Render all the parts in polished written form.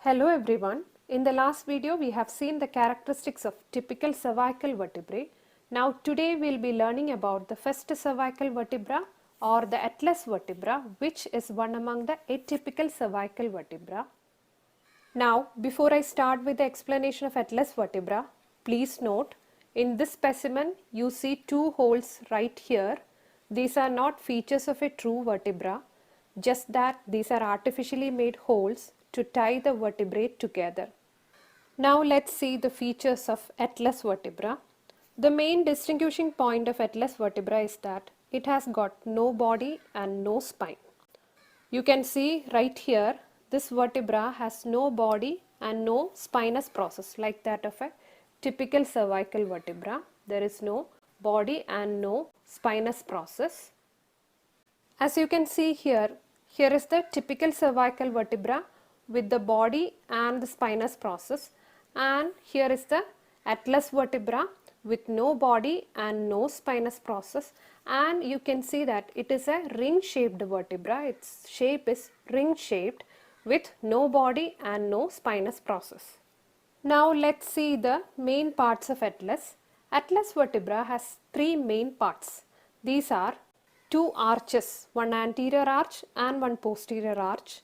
Hello everyone. In the last video we have seen the characteristics of typical cervical vertebrae. Now today we will be learning about the first cervical vertebra or the atlas vertebra, which is one among the atypical cervical vertebra. Now before I start with the explanation of atlas vertebra, please note in this specimen you see two holes right here. These are not features of a true vertebra, just that these are artificially made holes to tie the vertebrae together. Now let's see the features of atlas vertebra. The main distinguishing point of atlas vertebra is that it has got no body and no spine. You can see right here, this vertebra has no body and no spinous process like that of a typical cervical vertebra. There is no body and no spinous process. As you can see here, here is the typical cervical vertebra with the body and the spinous process, and here is the atlas vertebra with no body and no spinous process, and you can see that it is a ring shaped vertebra. Its shape is ring shaped with no body and no spinous process. Now let's see the main parts of atlas. Atlas vertebra has three main parts. These are two arches, one anterior arch and one posterior arch,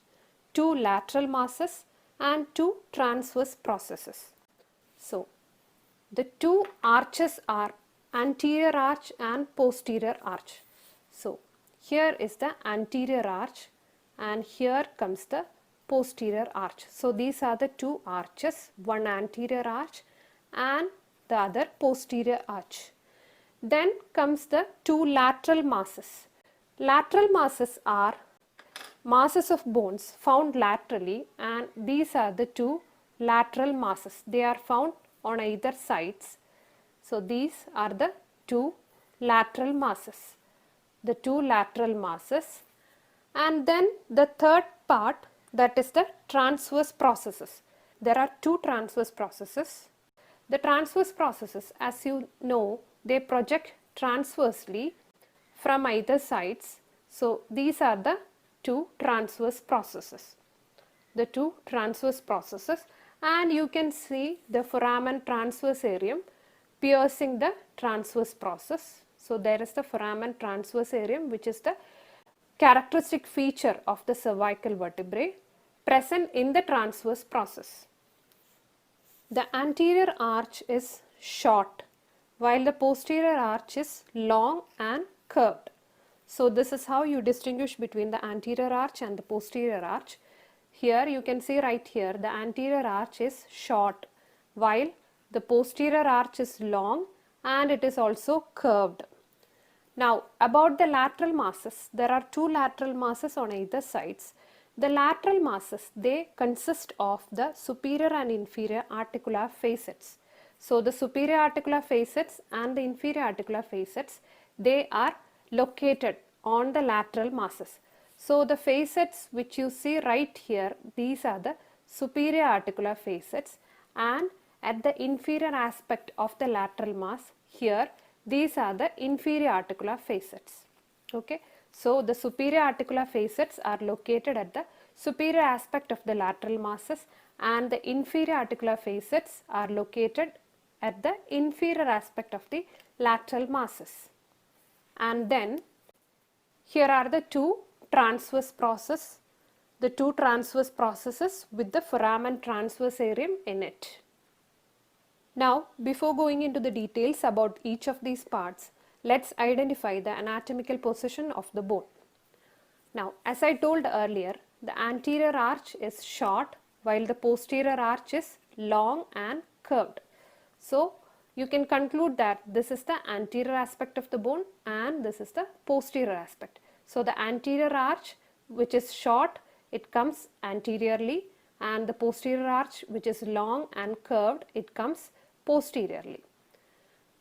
two lateral masses and two transverse processes. So the two arches are anterior arch and posterior arch. So here is the anterior arch and here comes the posterior arch. So these are the two arches, one anterior arch and the other posterior arch. Then comes the two lateral masses. Lateral masses are masses of bones found laterally, and these are the two lateral masses. They are found on either sides. So these are the two lateral masses. The two lateral masses. And then the third part, that is the transverse processes. There are two transverse processes. The transverse processes, as you know, they project transversely from either sides. So these are the two transverse processes. The two transverse processes, and you can see the foramen transversarum piercing the transverse process. So there is the foramen transversarum, which is the characteristic feature of the cervical vertebrae present in the transverse process. The anterior arch is short while the posterior arch is long and curved. So this is how you distinguish between the anterior arch and the posterior arch. Here you can see right here the anterior arch is short while the posterior arch is long and it is also curved. Now about the lateral masses, there are two lateral masses on either sides. The lateral masses, they consist of the superior and inferior articular facets. So the superior articular facets and the inferior articular facets, they are located on the lateral masses. So the facets which you see right here, these are the superior articular facets, and at the inferior aspect of the lateral mass here, these are the inferior articular facets. Okay. So the superior articular facets are located at the superior aspect of the lateral masses, and the inferior articular facets are located at the inferior aspect of the lateral masses. And then here are the two transverse processes, the two transverse processes with the foramen transversarum in it. Now, before going into the details about each of these parts, let's identify the anatomical position of the bone. Now, as I told earlier, the anterior arch is short while the posterior arch is long and curved. So, you can conclude that this is the anterior aspect of the bone and this is the posterior aspect. So, the anterior arch, which is short, it comes anteriorly, and the posterior arch, which is long and curved, it comes posteriorly.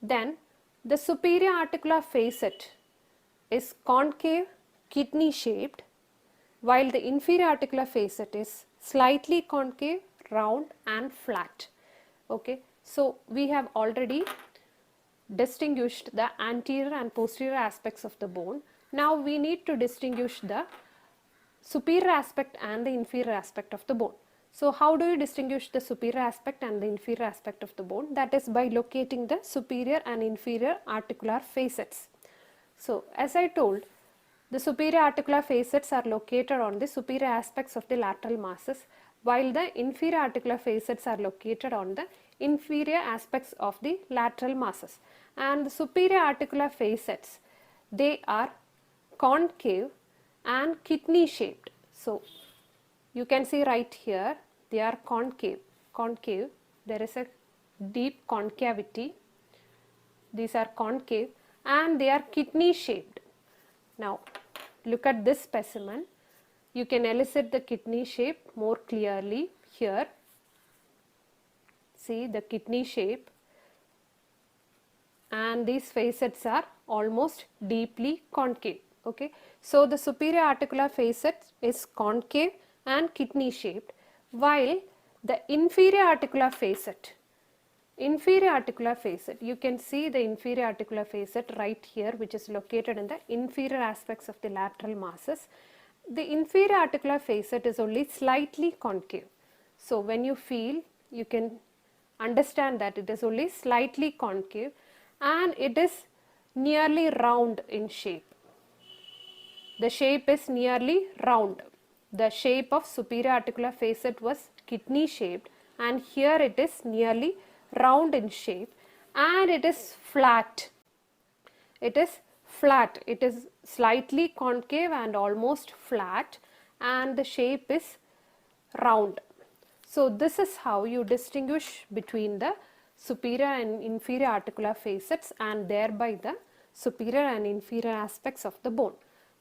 Then the superior articular facet is concave, kidney shaped, while the inferior articular facet is slightly concave, round and flat. Okay, so we have already distinguished the anterior and posterior aspects of the bone. Now we need to distinguish the superior aspect and the inferior aspect of the bone. So how do you distinguish the superior aspect and the inferior aspect of the bone? That is by locating the superior and inferior articular facets. So as I told, the superior articular facets are located on the superior aspects of the lateral masses, while the inferior articular facets are located on the inferior aspects of the lateral masses. And the superior articular facets, they are concave and kidney shaped. So you can see right here, they are concave, there is a deep concavity, these are concave and they are kidney shaped. Now look at this specimen, you can elicit the kidney shape more clearly here. See the kidney shape, and these facets are almost deeply concave. Okay, so the superior articular facet is concave and kidney shaped, while the inferior articular facet, you can see the inferior articular facet right here, which is located in the inferior aspects of the lateral masses. The inferior articular facet is only slightly concave. So when you feel, you can understand that it is only slightly concave and it is nearly round in shape. The shape is nearly round. The shape of superior articular facet was kidney shaped, and here it is nearly round in shape, and it is flat. It is flat. It is slightly concave and almost flat, and the shape is round. So this is how you distinguish between the superior and inferior articular facets and thereby the superior and inferior aspects of the bone.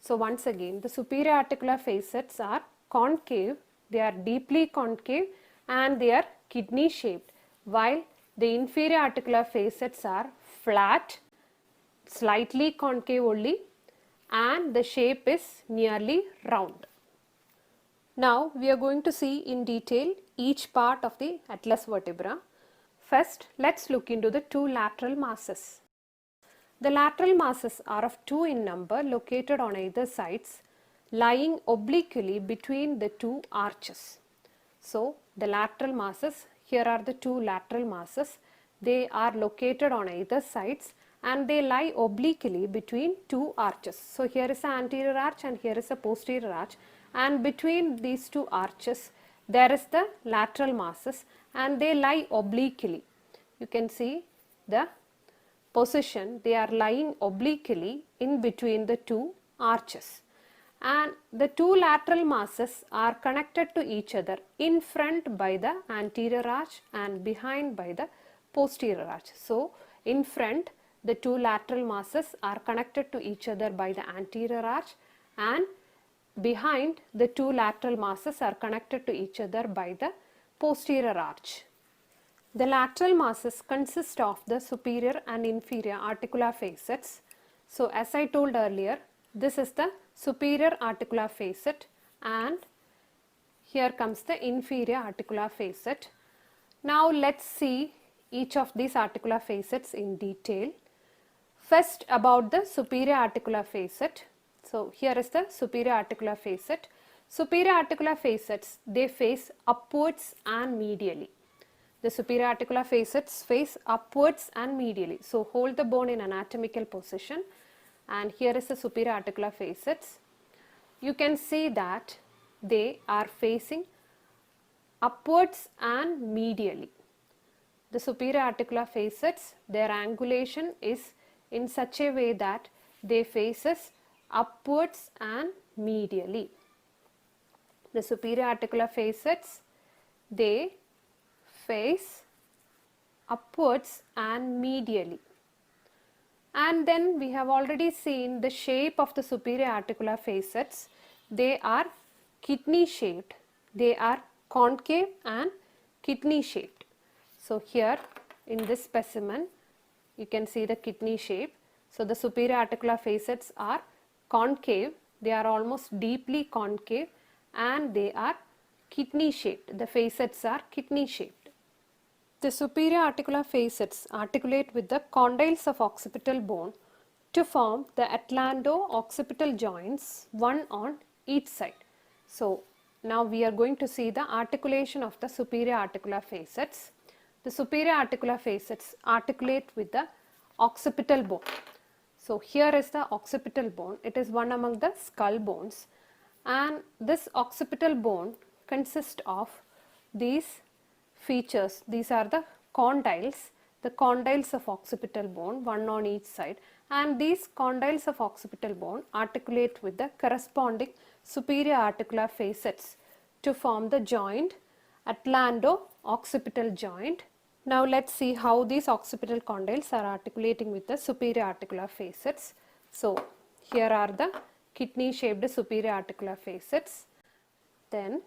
So once again, the superior articular facets are concave, they are deeply concave and they are kidney shaped, while the inferior articular facets are flat, slightly concave only, and the shape is nearly round. Now we are going to see in detail each part of the atlas vertebra. First, let's look into the two lateral masses. The lateral masses are of two in number, located on either sides, lying obliquely between the two arches. So the lateral masses, here are the two lateral masses, they are located on either sides and they lie obliquely between two arches. So here is an anterior arch and here is a posterior arch, and between these two arches there is the lateral masses and they lie obliquely. You can see the position, they are lying obliquely in between the two arches, and the two lateral masses are connected to each other in front by the anterior arch and behind by the posterior arch. So in front, the two lateral masses are connected to each other by the anterior arch, and behind, the two lateral masses are connected to each other by the posterior arch. The lateral masses consist of the superior and inferior articular facets. So as I told earlier, this is the superior articular facet and here comes the inferior articular facet. Now let's see each of these articular facets in detail. First, about the superior articular facet. So here is the superior articular facet. Superior articular facets, they face upwards and medially. The superior articular facets face upwards and medially. So hold the bone in anatomical position, and here is the superior articular facets. You can see that they are facing upwards and medially. The superior articular facets, their angulation is in such a way that they faces upwards and medially. The superior articular facets, they face upwards and medially. And then we have already seen the shape of the superior articular facets. They are kidney shaped, they are concave and kidney shaped. So here in this specimen, you can see the kidney shape. So the superior articular facets are concave, they are almost deeply concave, and they are kidney shaped. The facets are kidney shaped. The superior articular facets articulate with the condyles of occipital bone to form the atlanto-occipital joints, one on each side. So now we are going to see the articulation of the superior articular facets. The superior articular facets articulate with the occipital bone. So here is the occipital bone. It is one among the skull bones, and this occipital bone consists of these features. These are the condyles of occipital bone, one on each side, and these condyles of occipital bone articulate with the corresponding superior articular facets to form the joint, atlando-occipital joint. Now let's see how these occipital condyles are articulating with the superior articular facets. So here are the kidney shaped superior articular facets. Then,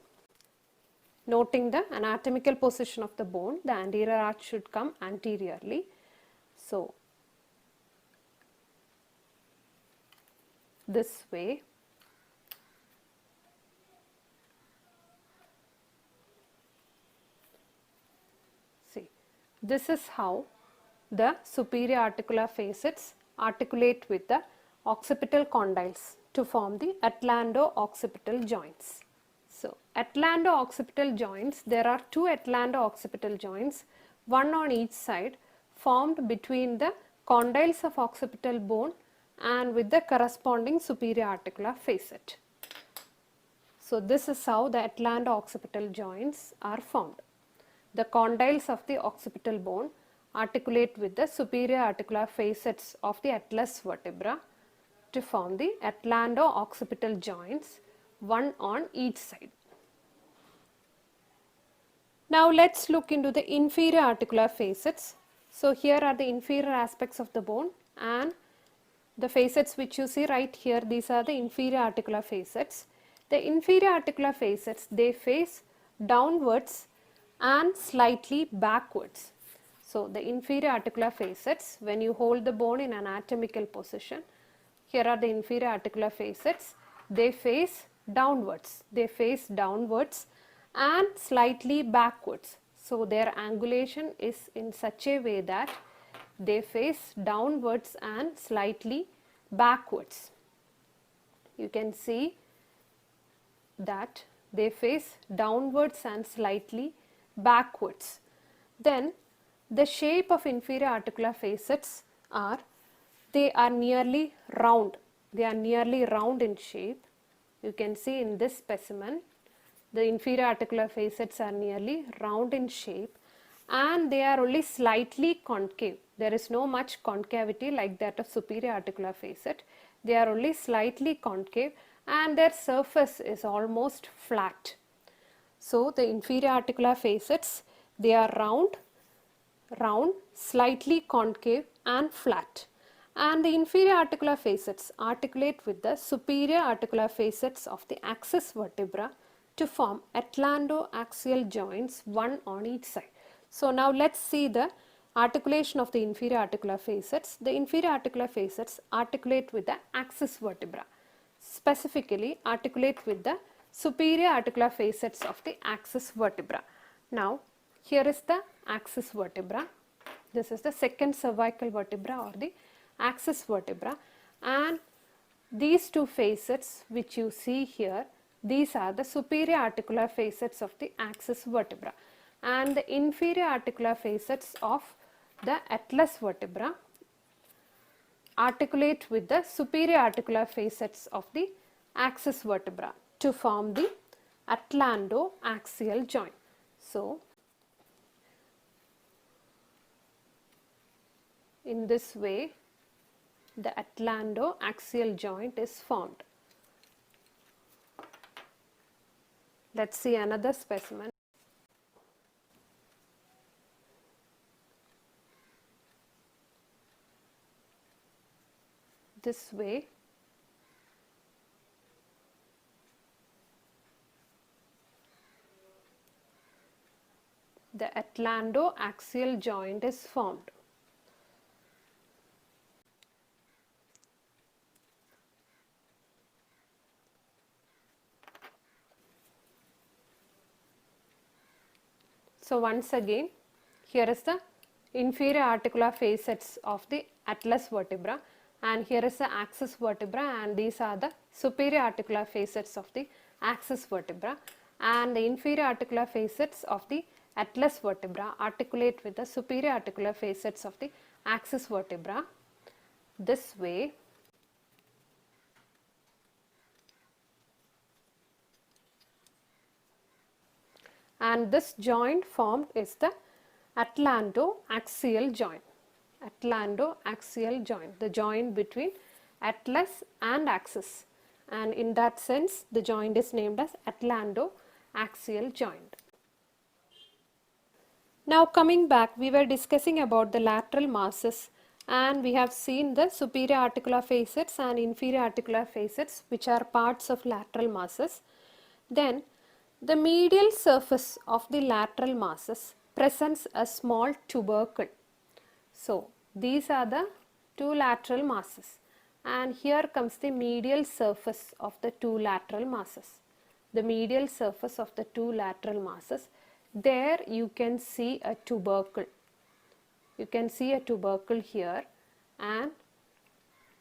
noting the anatomical position of the bone, the anterior arch should come anteriorly. So this way. See, this is how the superior articular facets articulate with the occipital condyles to form the atlando-occipital joints. So, atlando-occipital joints, there are two atlando-occipital joints, one on each side, formed between the condyles of occipital bone and with the corresponding superior articular facet. So, this is how the atlando-occipital joints are formed. The condyles of the occipital bone articulate with the superior articular facets of the atlas vertebra to form the atlando-occipital joints, one on each side. Now let's look into the inferior articular facets. So here are the inferior aspects of the bone, and the facets which you see right here, these are the inferior articular facets. The inferior articular facets, they face downwards and slightly backwards. So the inferior articular facets, when you hold the bone in anatomical position, here are the inferior articular facets, they face downwards and slightly backwards. So their angulation is in such a way that they face downwards and slightly backwards. You can see that they face downwards and slightly backwards. Then the shape of inferior articular facets are, they are nearly round. They are nearly round in shape. You can see in this specimen, the inferior articular facets are nearly round in shape, and they are only slightly concave. There is no much concavity like that of superior articular facet. They are only slightly concave, and their surface is almost flat. So the inferior articular facets, they are round, slightly concave and flat. And the inferior articular facets articulate with the superior articular facets of the axis vertebra to form atlando-axial joints, one on each side. So now let's see the articulation of the inferior articular facets. The inferior articular facets articulate with the axis vertebra, specifically articulate with the superior articular facets of the axis vertebra. Now here is the axis vertebra. This is the second cervical vertebra or the axis vertebra, and these two facets which you see here, these are the superior articular facets of the axis vertebra, and the inferior articular facets of the atlas vertebra articulate with the superior articular facets of the axis vertebra to form the atlando-axial joint. So in this way, the atlando-axial joint is formed. Let's see another specimen. This way. The atlando-axial joint is formed. So once again, here is the inferior articular facets of the atlas vertebra, and here is the axis vertebra, and these are the superior articular facets of the axis vertebra, and the inferior articular facets of the atlas vertebra articulate with the superior articular facets of the axis vertebra this way. And this joint formed is the atlantoaxial joint. Atlantoaxial joint, the joint between atlas and axis, and in that sense the joint is named as atlantoaxial joint. Now coming back, we were discussing about the lateral masses, and we have seen the superior articular facets and inferior articular facets, which are parts of lateral masses. Then the medial surface of the lateral masses presents a small tubercle. So these are the two lateral masses, and here comes the medial surface of the two lateral masses. The medial surface of the two lateral masses, there you can see a tubercle. You can see a tubercle here, and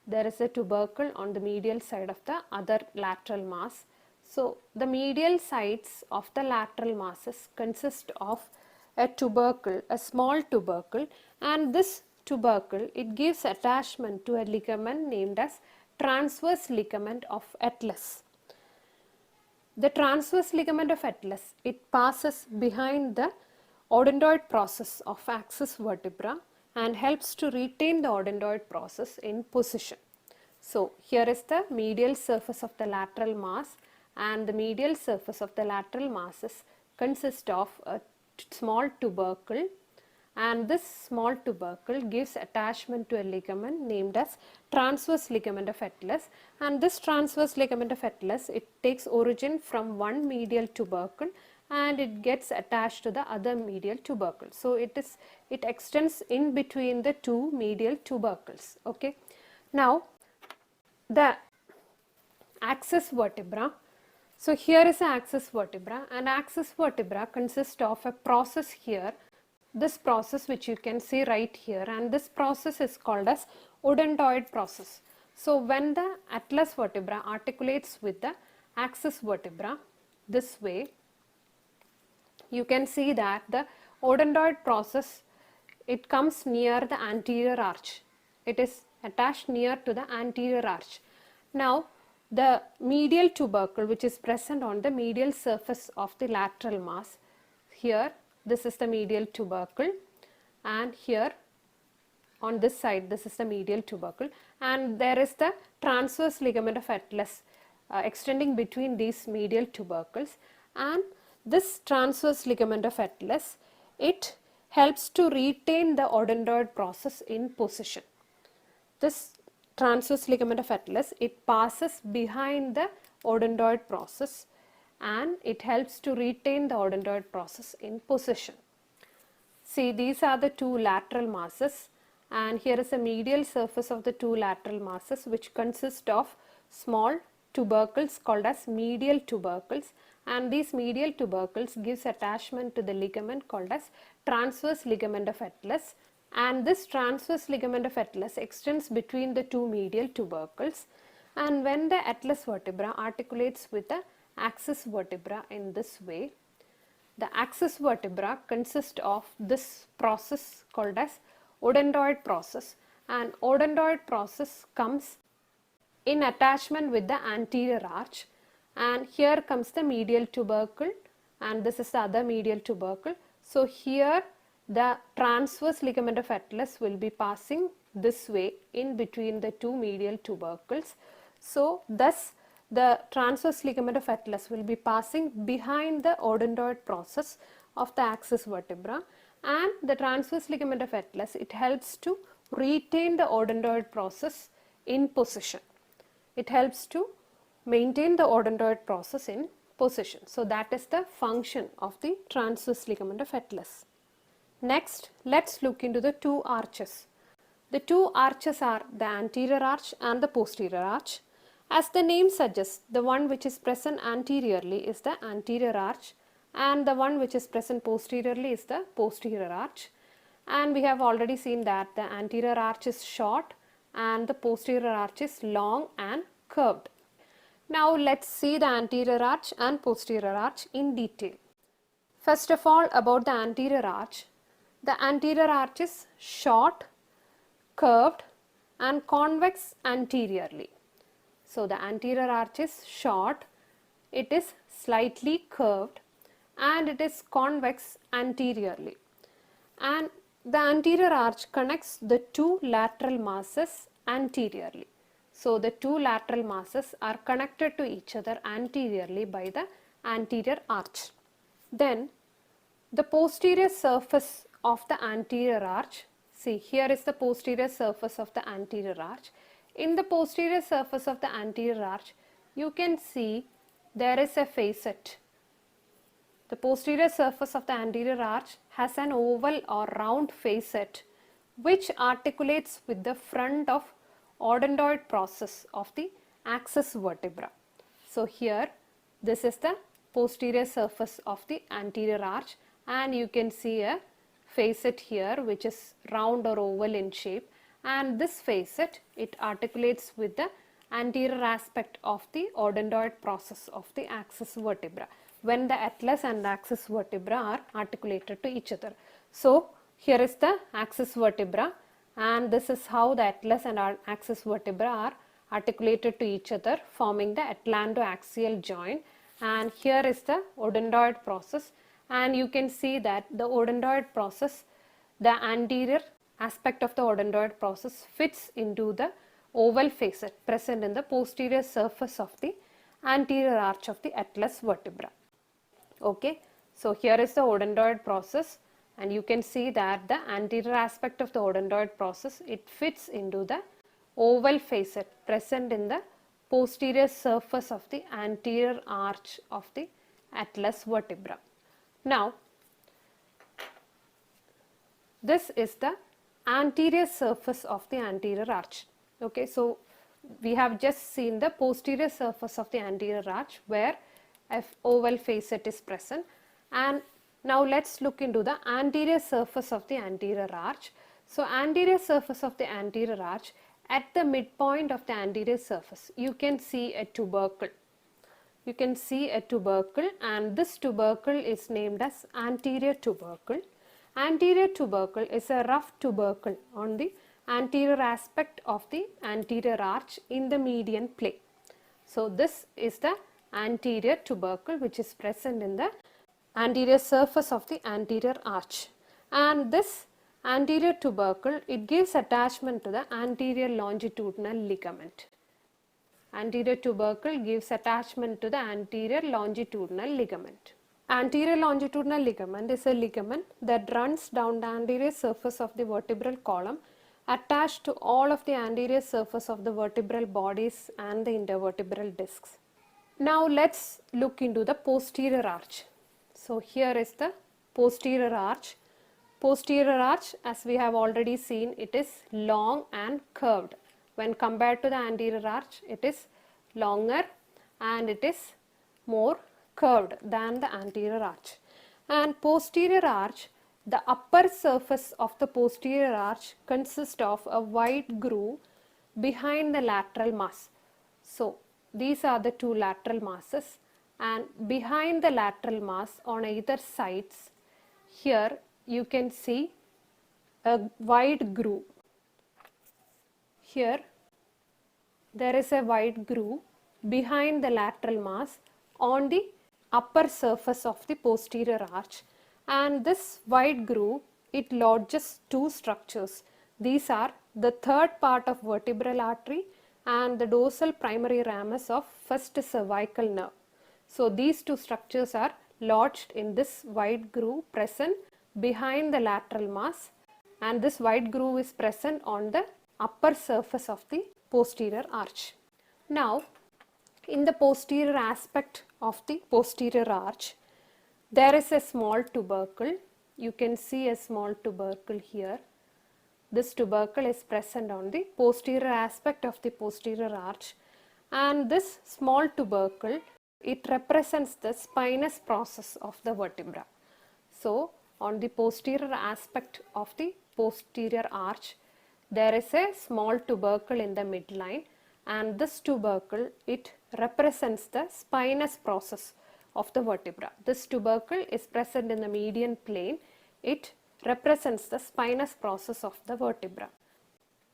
there is a tubercle on the medial side of the other lateral mass. So the medial sides of the lateral masses consist of a tubercle, a small tubercle, and this tubercle, it gives attachment to a ligament named as transverse ligament of atlas. The transverse ligament of atlas, it passes behind the odontoid process of axis vertebra and helps to retain the odontoid process in position. So here is the medial surface of the lateral mass, and the medial surface of the lateral masses consist of a small tubercle, and this small tubercle gives attachment to a ligament named as transverse ligament of atlas, and this transverse ligament of atlas, it takes origin from one medial tubercle and it gets attached to the other medial tubercle. So it extends in between the two medial tubercles. Okay. Now the axis vertebra. So here is the axis vertebra, and axis vertebra consists of a process here, this process which you can see right here, and this process is called as odontoid process. So when the atlas vertebra articulates with the axis vertebra this way, you can see that the odontoid process, it comes near the anterior arch. It is attached near to the anterior arch. Now the medial tubercle, which is present on the medial surface of the lateral mass, here this is the medial tubercle, and here on this side this is the medial tubercle, and there is the transverse ligament of atlas extending between these medial tubercles, and this transverse ligament of atlas, it helps to retain the odontoid process in position. This transverse ligament of atlas, it passes behind the odontoid process and it helps to retain the odontoid process in position. See, these are the two lateral masses, and here is the medial surface of the two lateral masses, which consist of small tubercles called as medial tubercles, and these medial tubercles gives attachment to the ligament called as transverse ligament of atlas, and this transverse ligament of atlas extends between the two medial tubercles, and when the atlas vertebra articulates with the axis vertebra in this way, the axis vertebra consists of this process called as odontoid process, and odontoid process comes in attachment with the anterior arch, and here comes the medial tubercle, and this is the other medial tubercle. So here the transverse ligament of atlas will be passing this way in between the two medial tubercles. So thus the transverse ligament of atlas will be passing behind the odontoid process of the axis vertebra, and the transverse ligament of atlas, it helps to retain the odontoid process in position. It helps to maintain the odontoid process in position. So that is the function of the transverse ligament of atlas. Next, let's look into the two arches. The two arches are the anterior arch and the posterior arch. As the name suggests, the one which is present anteriorly is the anterior arch, and the one which is present posteriorly is the posterior arch. And we have already seen that the anterior arch is short and the posterior arch is long and curved. Now let's see the anterior arch and posterior arch in detail. First of all, about the anterior arch. The anterior arch is short, curved and convex anteriorly. So the anterior arch is short, it is slightly curved and it is convex anteriorly. And the anterior arch connects the two lateral masses anteriorly. So the two lateral masses are connected to each other anteriorly by the anterior arch. Then the posterior surface of the anterior arch, see here is the posterior surface of the anterior arch. In the posterior surface of the anterior arch, you can see there is a facet. The posterior surface of the anterior arch has an oval or round facet which articulates with the front of odontoid process of the axis vertebra. So here this is the posterior surface of the anterior arch and you can see a facet here which is round or oval in shape, and this facet, it articulates with the anterior aspect of the odontoid process of the axis vertebra when the atlas and axis vertebra are articulated to each other. So here is the axis vertebra and this is how the atlas and axis vertebra are articulated to each other, forming the atlantoaxial joint, and here is the odontoid process, and you can see that the odontoid process, the anterior aspect of the odontoid process fits into the oval facet present in the posterior surface of the anterior arch of the atlas vertebra. Okay, so here is the odontoid process and you can see that the anterior aspect of the odontoid process, it fits into the oval facet present in the posterior surface of the anterior arch of the atlas vertebra. Now this is the anterior surface of the anterior arch. Okay, so we have just seen the posterior surface of the anterior arch where a oval facet is present, and now let's look into the anterior surface of the anterior arch. So anterior surface of the anterior arch, at the midpoint of the anterior surface you can see a tubercle. You can see a tubercle and this tubercle is named as anterior tubercle. Anterior tubercle is a rough tubercle on the anterior aspect of the anterior arch in the median plane. So this is the anterior tubercle which is present in the anterior surface of the anterior arch, and this anterior tubercle, it gives attachment to the anterior longitudinal ligament. Anterior tubercle gives attachment to the anterior longitudinal ligament. Anterior longitudinal ligament is a ligament that runs down the anterior surface of the vertebral column attached to all of the anterior surface of the vertebral bodies and the intervertebral discs. Now let's look into the posterior arch. So here is the posterior arch. Posterior arch, as we have already seen, it is long and curved. When compared to the anterior arch, it is longer and it is more curved than the anterior arch. And posterior arch, the upper surface of the posterior arch consists of a wide groove behind the lateral mass. So these are the two lateral masses, and behind the lateral mass on either sides, here you can see a wide groove. Here there is a wide groove behind the lateral mass on the upper surface of the posterior arch, and this wide groove, it lodges two structures. These are the third part of vertebral artery and the dorsal primary ramus of first cervical nerve. So these two structures are lodged in this wide groove present behind the lateral mass, and this wide groove is present on the upper surface of the posterior arch. Now in the posterior aspect of the posterior arch, there is a small tubercle. You can see a small tubercle here. This tubercle is present on the posterior aspect of the posterior arch, and this small tubercle, it represents the spinous process of the vertebra. So on the posterior aspect of the posterior arch, there is a small tubercle in the midline, and this tubercle, it represents the spinous process of the vertebra. This tubercle is present in the median plane. It represents the spinous process of the vertebra.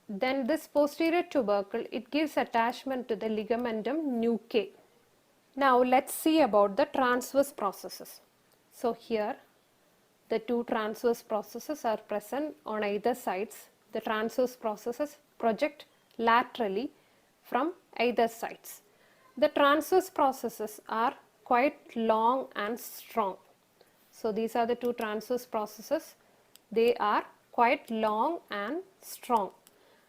Then this posterior tubercle, it gives attachment to the ligamentum nuchae. Now let's see about the transverse processes. So here the two transverse processes are present on either sides. The transverse processes project laterally from either sides. The transverse processes are quite long and strong. So these are the two transverse processes. They are quite long and strong,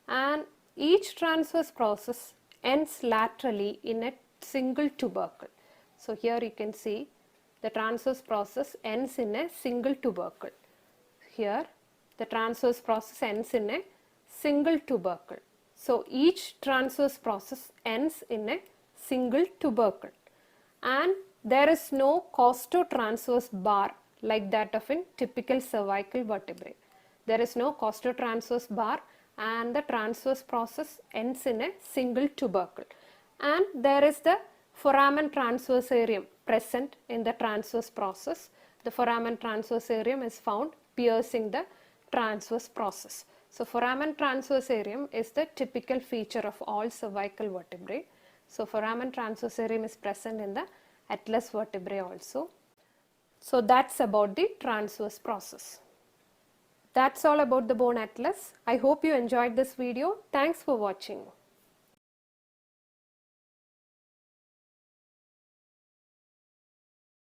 and each transverse process ends laterally in a single tubercle. So here you can see the transverse process ends in a single tubercle. Here the transverse process ends in a single tubercle. So each transverse process ends in a single tubercle, and there is no costotransverse bar like that of in typical cervical vertebrae. There is no costotransverse bar, and the transverse process ends in a single tubercle, and there is the foramen transversarium present in the transverse process. The foramen transversarium is found piercing the transverse process. So foramen transversarium is the typical feature of all cervical vertebrae. So foramen transversarium is present in the atlas vertebrae also. So that's about the transverse process. That's all about the bone atlas. I hope you enjoyed this video. Thanks for watching.